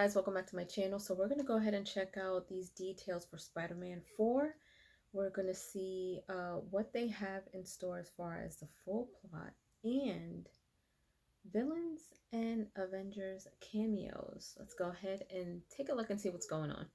guys, welcome back to my channel. So we're going to go ahead and check out these details for Spider-Man 4. We're going to see what they have in store as far as the full plot and villains and Avengers cameos. Let's go ahead and take a look and see what's going on.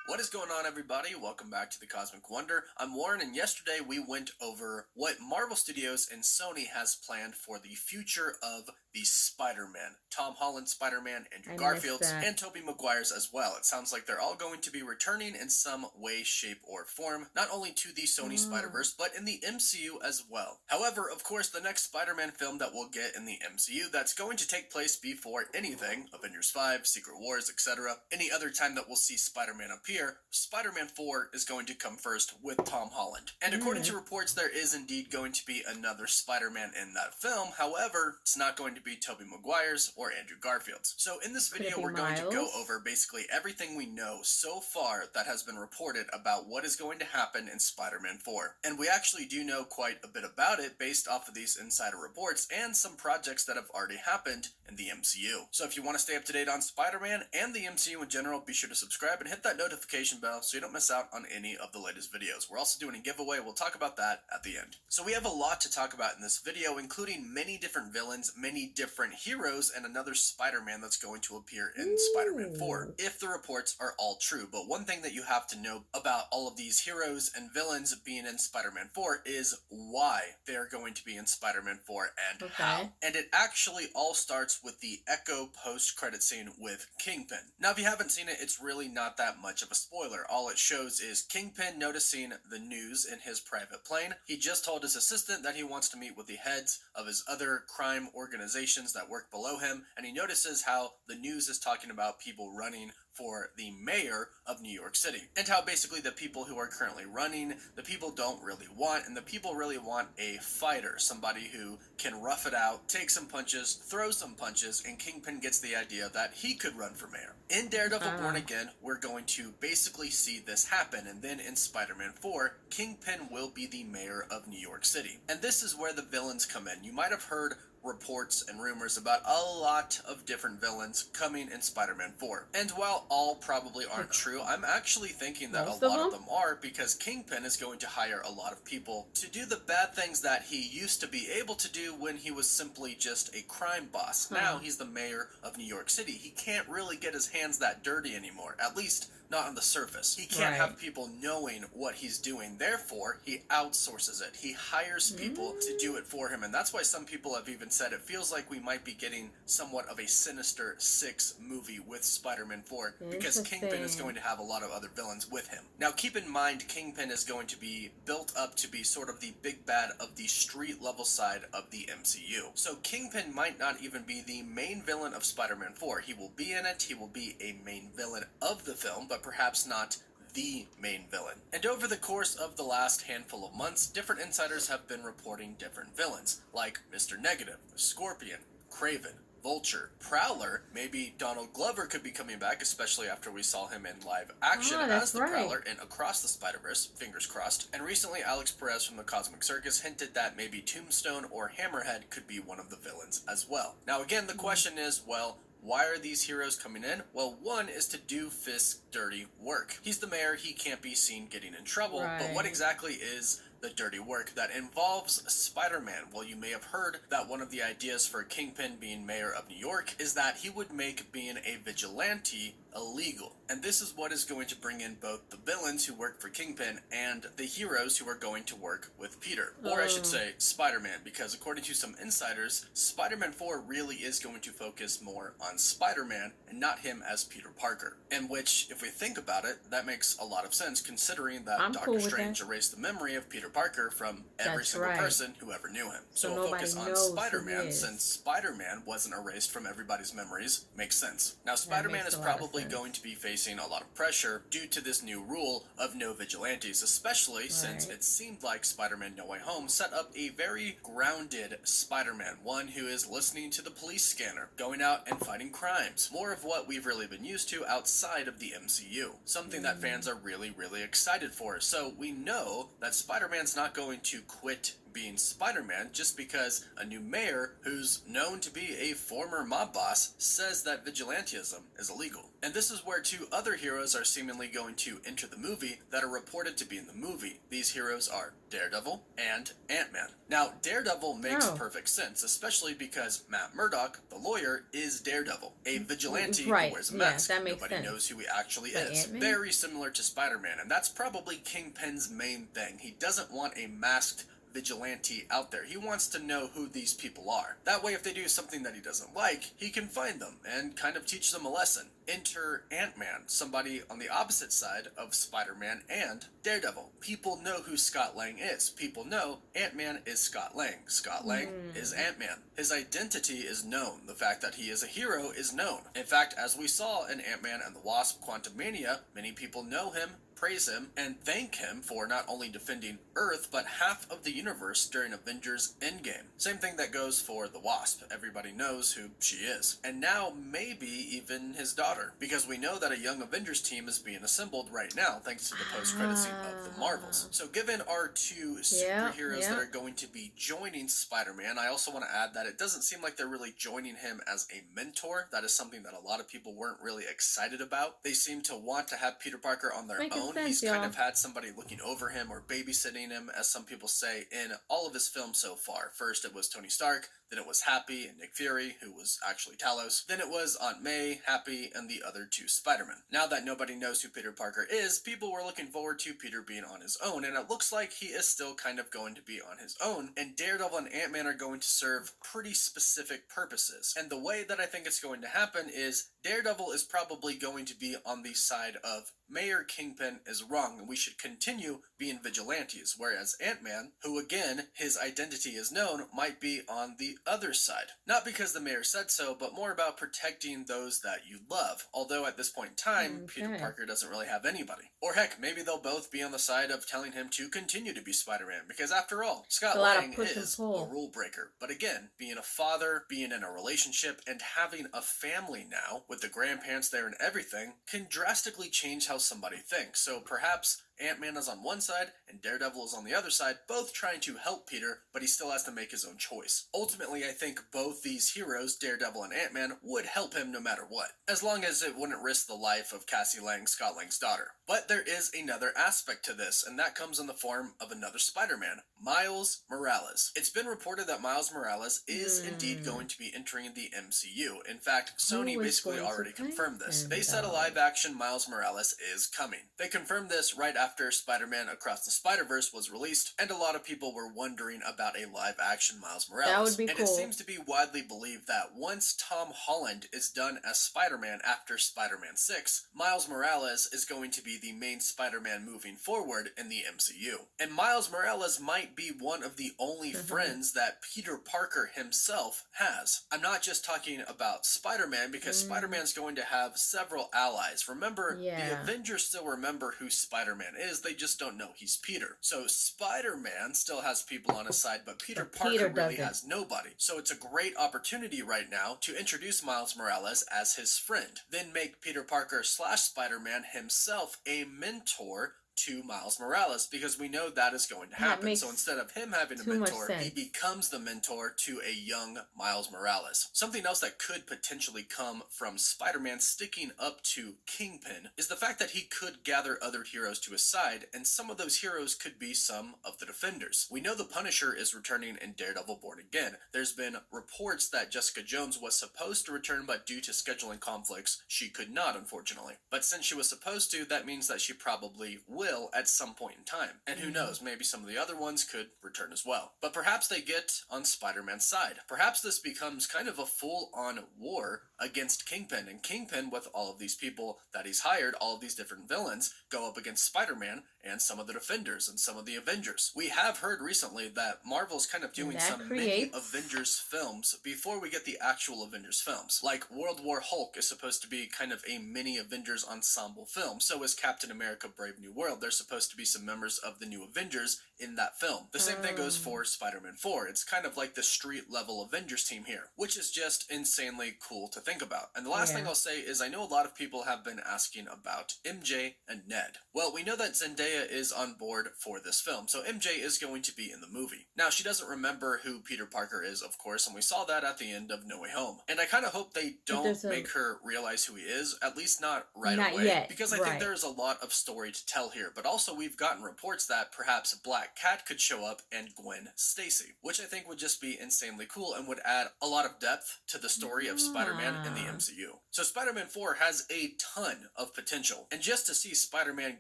What is going on, everybody? Welcome back to the Cosmic Wonder. I'm Warren, and yesterday we went over what Marvel Studios and Sony has planned for the future of the Spider-Man. Tom Holland Spider-Man, Andrew Garfield's, and Tobey Maguire's as well. It sounds like they're all going to be returning in some way, shape, or form, not only to the Sony Spider-Verse, but in the MCU as well. However, of course, the next Spider-Man film that we'll get in the MCU that's going to take place before anything, Avengers 5, Secret Wars, etc., any other time that we'll see Spider-Man appear, Spider-Man 4 is going to come first with Tom Holland. And according to reports, there is indeed going to be another Spider-Man in that film. However, it's not going to be Tobey Maguire's or Andrew Garfield's. So in this video, we're going to go over basically everything we know so far that has been reported about what is going to happen in Spider-Man 4. And we actually do know quite a bit about it based off of these insider reports and some projects that have already happened in the MCU. So if you want to stay up to date on Spider-Man and the MCU in general, be sure to subscribe and hit that notification bell so you don't miss out on any of the latest videos. We're also doing a giveaway. We'll talk about that at the end. So we have a lot to talk about in this video, including many different villains, many different heroes, and another Spider-Man that's going to appear in Spider-Man 4, if the reports are all true. But one thing that you have to know about all of these heroes and villains being in Spider-Man 4 is why they're going to be in Spider-Man 4 and how. And it actually all starts with the Echo post-credit scene with Kingpin. Now, if you haven't seen it, it's really not that much of a spoiler. All it shows is Kingpin noticing the news in his private plane. He just told his assistant that he wants to meet with the heads of his other crime organizations that work below him, and he notices how the news is talking about people running for the mayor of New York City, and how basically the people who are currently running, the people don't really want, and the people really want a fighter, somebody who can rough it out, take some punches, throw some punches, and Kingpin gets the idea that he could run for mayor. In Daredevil Born Again, we're going to basically see this happen, and then in Spider-Man 4, Kingpin will be the mayor of New York City. And this is where the villains come in. You might have heard reports and rumors about a lot of different villains coming in Spider-Man 4. And while all probably aren't true, I'm actually thinking that a lot of them are, because Kingpin is going to hire a lot of people to do the bad things that he used to be able to do when he was simply just a crime boss. Now he's the mayor of New York City. He can't really get his hands that dirty anymore, at least not on the surface. He can't have people knowing what he's doing. Therefore, he outsources it. He hires people to do it for him. And that's why some people have even said it feels like we might be getting somewhat of a Sinister Six movie with Spider-Man 4, because Kingpin is going to have a lot of other villains with him. Now, keep in mind, Kingpin is going to be built up to be sort of the big bad of the street level side of the MCU. So Kingpin might not even be the main villain of Spider-Man 4. He will be in it. He will be a main villain of the film, but perhaps not the main villain. And over the course of the last handful of months, different insiders have been reporting different villains, like Mr. Negative, Scorpion, Kraven, Vulture, Prowler. Maybe Donald Glover could be coming back, especially after we saw him in live action as the Prowler in Across the Spider-Verse, fingers crossed. And recently, Alex Perez from the Cosmic Circus hinted that maybe Tombstone or Hammerhead could be one of the villains as well. Now again, the question is, well, why are these heroes coming in? Well, one is to do Fisk's dirty work. He's the mayor, he can't be seen getting in trouble, but what exactly is the dirty work that involves Spider-Man? Well, you may have heard that one of the ideas for Kingpin being mayor of New York is that he would make being a vigilante illegal. And this is what is going to bring in both the villains who work for Kingpin and the heroes who are going to work with Peter. Or I should say Spider-Man, because according to some insiders, Spider-Man 4 really is going to focus more on Spider-Man and not him as Peter Parker. In which, if we think about it, that makes a lot of sense, considering that Doctor Strange erased the memory of Peter Parker from every single person who ever knew him. So a focus on Spider-Man, since Spider-Man wasn't erased from everybody's memories, makes sense. Now, Spider-Man is probably going to be facing a lot of pressure due to this new rule of no vigilantes, especially since it seemed like Spider-Man No Way Home set up a very grounded Spider-Man, one who is listening to the police scanner, going out and fighting crimes. More of what we've really been used to outside of the MCU. Something that fans are really, really excited for. So we know that Spider-Man's not going to quit being Spider-Man just because a new mayor, who's known to be a former mob boss, says that vigilantism is illegal. And this is where two other heroes are seemingly going to enter the movie that are reported to be in the movie. These heroes are Daredevil and Ant-Man. Now, Daredevil makes perfect sense, especially because Matt Murdock, the lawyer, is Daredevil, a vigilante who wears a mask. That makes Nobody sense. knows who he actually But is. Ant-Man? Very similar to Spider-Man, and that's probably Kingpin's main thing. He doesn't want a masked vigilante out there. He wants to know who these people are. That way, if they do something that he doesn't like, he can find them and kind of teach them a lesson. Enter Ant-Man, somebody on the opposite side of Spider-Man and Daredevil. People know who Scott Lang is. People know Ant-Man is Scott Lang. Scott Lang is Ant-Man. His identity is known. The fact that he is a hero is known. In fact, as we saw in Ant-Man and the Wasp: Quantumania, many people know him, praise him, and thank him for not only defending Earth, but half of the universe during Avengers Endgame. Same thing that goes for the Wasp. Everybody knows who she is. And now, maybe even his daughter. Because we know that a young Avengers team is being assembled right now, thanks to the post-credit scene of the Marvels. So given our two superheroes that are going to be joining Spider-Man, I also want to add that it doesn't seem like they're really joining him as a mentor. That is something that a lot of people weren't really excited about. They seem to want to have Peter Parker on their own. He's kind of had somebody looking over him or babysitting him, as some people say, in all of his films so far. First it was Tony Stark, then it was Happy and Nick Fury, who was actually Talos. Then it was Aunt May, Happy, and the other two Spider-Men. Now that nobody knows who Peter Parker is, people were looking forward to Peter being on his own, and it looks like he is still kind of going to be on his own, and Daredevil and Ant-Man are going to serve pretty specific purposes. And the way that I think it's going to happen is Daredevil is probably going to be on the side of Mayor Kingpin is wrong and we should continue being vigilantes, whereas Ant-Man, who again, his identity is known, might be on the other side. Not because the mayor said so, but more about protecting those that you love. Although at this point in time, Peter Parker doesn't really have anybody. Or heck, maybe they'll both be on the side of telling him to continue to be Spider-Man, because after all, Scott Lang is a rule breaker. But again, being a father, being in a relationship, and having a family now, with the grandparents there and everything, can drastically change how somebody thinks. So perhaps Ant-Man is on one side and Daredevil is on the other side, both trying to help Peter, but he still has to make his own choice. Ultimately, I think both these heroes, Daredevil and Ant-Man, would help him no matter what, as long as it wouldn't risk the life of Cassie Lang, Scott Lang's daughter. But there is another aspect to this, and that comes in the form of another Spider-Man, Miles Morales. It's been reported that Miles Morales is indeed going to be entering the MCU. In fact, Sony basically already confirmed this. They said a live-action Miles Morales is coming. They confirmed this right after Spider-Man Across the Spider-Verse was released, and a lot of people were wondering about a live-action Miles Morales. That would be cool. It seems to be widely believed that once Tom Holland is done as Spider-Man after Spider-Man 6, Miles Morales is going to be the main Spider-Man moving forward in the MCU. And Miles Morales might be one of the only friends that Peter Parker himself has. I'm not just talking about Spider-Man, because Spider-Man's going to have several allies. Remember, the Avengers still remember who Spider-Man is, they just don't know he's Peter. So Spider-Man still has people on his side, but Peter Parker really has nobody. So it's a great opportunity right now to introduce Miles Morales as his friend. Then make Peter Parker / Spider-Man himself a mentor to Miles Morales, because we know that is going to happen. So instead of him having a mentor, he becomes the mentor to a young Miles Morales. Something else that could potentially come from Spider-Man sticking up to Kingpin is the fact that he could gather other heroes to his side, and some of those heroes could be some of the Defenders. We know the Punisher is returning in Daredevil Born Again. There's been reports that Jessica Jones was supposed to return, but due to scheduling conflicts, she could not, unfortunately. But since she was supposed to, that means that she probably will at some point in time. And who knows, maybe some of the other ones could return as well. But perhaps they get on Spider-Man's side. Perhaps this becomes kind of a full-on war against Kingpin, and Kingpin, with all of these people that he's hired, all of these different villains, go up against Spider-Man and some of the Defenders and some of the Avengers. We have heard recently that Marvel's kind of doing some mini Avengers films before we get the actual Avengers films. Like World War Hulk is supposed to be kind of a mini Avengers ensemble film, so is Captain America Brave New World. revealed there's supposed to be some members of the new Avengers in that film. The same thing goes for Spider-Man 4. It's kind of like the street level Avengers team here, which is just insanely cool to think about. And the last thing I'll say is I know a lot of people have been asking about MJ and Ned. Well, we know that Zendaya is on board for this film, so MJ is going to be in the movie. Now, she doesn't remember who Peter Parker is, of course, and we saw that at the end of No Way Home. And I kind of hope they don't make her realize who he is, at least not right away. Yet, because I think there's a lot of story to tell here, but also we've gotten reports that perhaps Black Cat could show up and Gwen Stacy, which I think would just be insanely cool and would add a lot of depth to the story of Spider-Man in the MCU. So Spider-Man 4 has a ton of potential, and just to see Spider-Man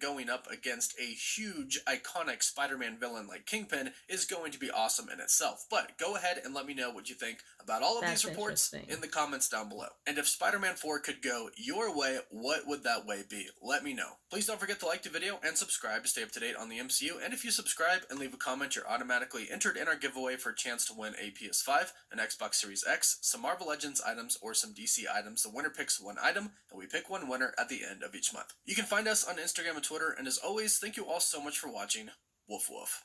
going up against a huge, iconic Spider-Man villain like Kingpin is going to be awesome in itself. But go ahead and let me know what you think about all of these reports in the comments down below. And if Spider-Man 4 could go your way, what would that way be? Let me know. Please don't forget to like the video and subscribe to stay up to date on the MCU. And if you subscribe and leave a comment, you're automatically entered in our giveaway for a chance to win a PS5, an Xbox Series X, some Marvel Legends items, or some DC items. The winner picks one item, and we pick one winner at the end of each month. You can find us on Instagram and Twitter, and as always, thank you all so much for watching. Woof woof.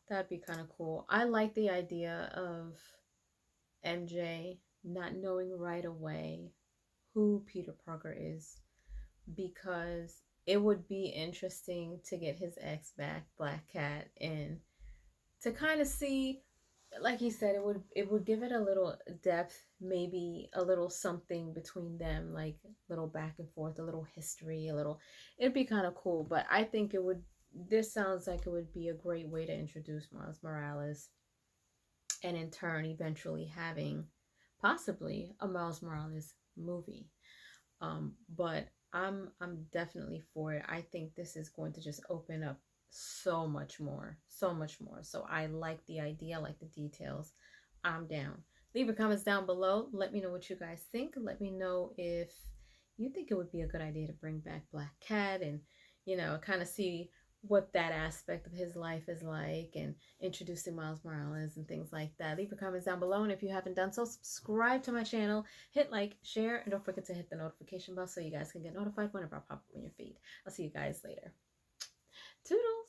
That'd be kind of cool. I like the idea of MJ not knowing right away who Peter Parker is, because it would be interesting to get his ex back, Black Cat, and to kind of see, like he said, it would give it a little depth, maybe a little something between them, like a little back and forth, a little history, it'd be kind of cool. But I think this sounds like it would be a great way to introduce Miles Morales, and in turn eventually having possibly a Miles Morales movie. But I'm definitely for it. I think this is going to just open up so much more. So I like the idea, I like the details. I'm down. Leave your comments down below. Let me know what you guys think. Let me know if you think it would be a good idea to bring back Black Cat, and kind of see what that aspect of his life is like, and introducing Miles Morales and things like that. Leave your comments down below, and if you haven't done so, subscribe to my channel, hit like, share, and don't forget to hit the notification bell so you guys can get notified whenever I pop up on your feed. I'll see you guys later. Toodles!